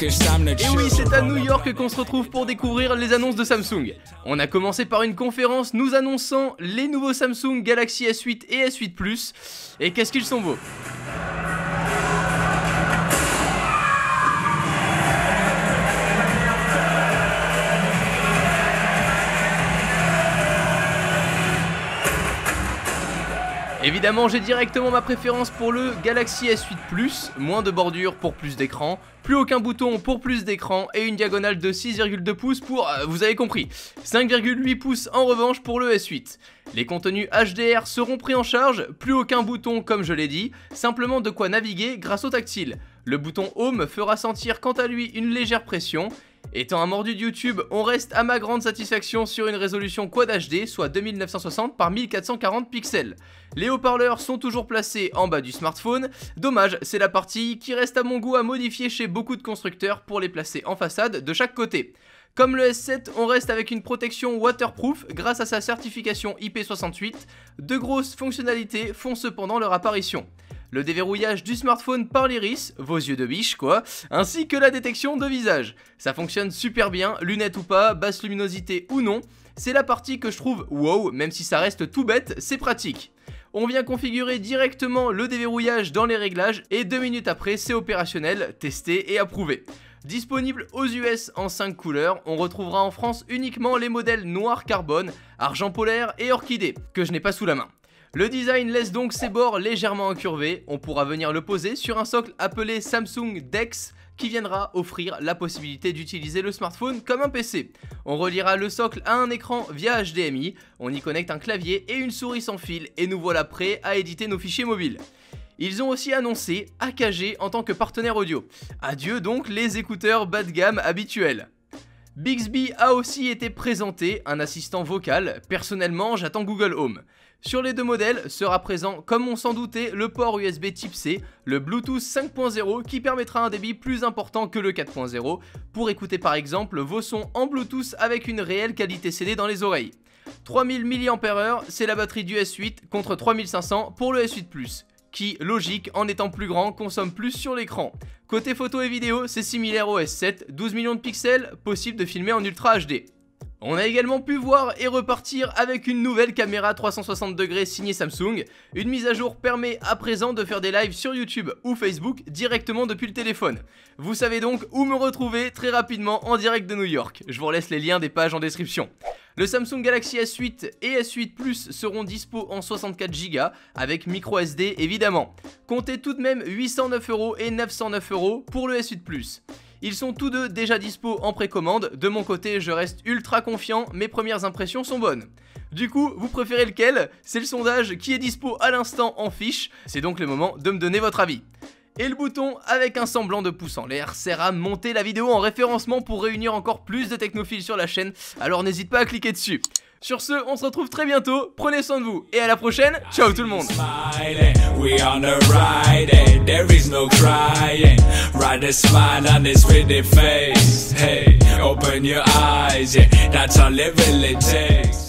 Et oui, c'est à New York qu'on se retrouve pour découvrir les annonces de Samsung. On a commencé par une conférence nous annonçant les nouveaux Samsung Galaxy S8 et S8 Plus. Et qu'est-ce qu'ils sont beaux! Évidemment, j'ai directement ma préférence pour le Galaxy S8 Plus, moins de bordure pour plus d'écran, plus aucun bouton pour plus d'écran et une diagonale de 6,2 pouces pour, vous avez compris, 5,8 pouces en revanche pour le S8. Les contenus HDR seront pris en charge, plus aucun bouton comme je l'ai dit, simplement de quoi naviguer grâce au tactile. Le bouton Home fera sentir quant à lui une légère pression. Étant un mordu de YouTube, on reste à ma grande satisfaction sur une résolution Quad HD, soit 2960 par 1440 pixels. Les haut-parleurs sont toujours placés en bas du smartphone, dommage, c'est la partie qui reste à mon goût à modifier chez beaucoup de constructeurs pour les placer en façade de chaque côté. Comme le S7, on reste avec une protection waterproof grâce à sa certification IP68, de grosses fonctionnalités font cependant leur apparition. Le déverrouillage du smartphone par l'iris, vos yeux de biche quoi, ainsi que la détection de visage. Ça fonctionne super bien, lunettes ou pas, basse luminosité ou non, c'est la partie que je trouve wow, même si ça reste tout bête, c'est pratique. On vient configurer directement le déverrouillage dans les réglages et 2 minutes après c'est opérationnel, testé et approuvé. Disponible aux US en 5 couleurs, on retrouvera en France uniquement les modèles noir carbone, argent polaire et orchidée, que je n'ai pas sous la main. Le design laisse donc ses bords légèrement incurvés, on pourra venir le poser sur un socle appelé Samsung DeX qui viendra offrir la possibilité d'utiliser le smartphone comme un PC. On reliera le socle à un écran via HDMI, on y connecte un clavier et une souris sans fil et nous voilà prêts à éditer nos fichiers mobiles. Ils ont aussi annoncé AKG en tant que partenaire audio. Adieu donc les écouteurs bas de gamme habituels. Bixby a aussi été présenté, un assistant vocal, personnellement j'attends Google Home. Sur les deux modèles sera présent, comme on s'en doutait, le port USB Type C, le Bluetooth 5.0 qui permettra un débit plus important que le 4.0 pour écouter par exemple vos sons en Bluetooth avec une réelle qualité CD dans les oreilles. 3000 mAh, c'est la batterie du S8 contre 3500 pour le S8 Plus, qui, logique, en étant plus grand, consomme plus sur l'écran. Côté photo et vidéo, c'est similaire au S7, 12 millions de pixels, possible de filmer en Ultra HD. On a également pu voir et repartir avec une nouvelle caméra 360 degrés signée Samsung. Une mise à jour permet à présent de faire des lives sur YouTube ou Facebook directement depuis le téléphone. Vous savez donc où me retrouver très rapidement en direct de New York. Je vous laisse les liens des pages en description. Le Samsung Galaxy S8 et S8 Plus seront dispo en 64 Go avec micro SD évidemment. Comptez tout de même 809 € et 909 € pour le S8 Plus. Ils sont tous deux déjà dispo en précommande, de mon côté je reste ultra confiant, mes premières impressions sont bonnes. Du coup, vous préférez lequel? C'est le sondage qui est dispo à l'instant en fiche, c'est donc le moment de me donner votre avis. Et le bouton avec un semblant de pouce en l'air sert à monter la vidéo en référencement pour réunir encore plus de technophiles sur la chaîne, alors n'hésite pas à cliquer dessus. Sur ce, on se retrouve très bientôt, prenez soin de vous et à la prochaine, ciao tout le monde. We on the ride, there is no crying. Ride a smile on this pretty face. Hey, open your eyes, yeah, that's all it really takes.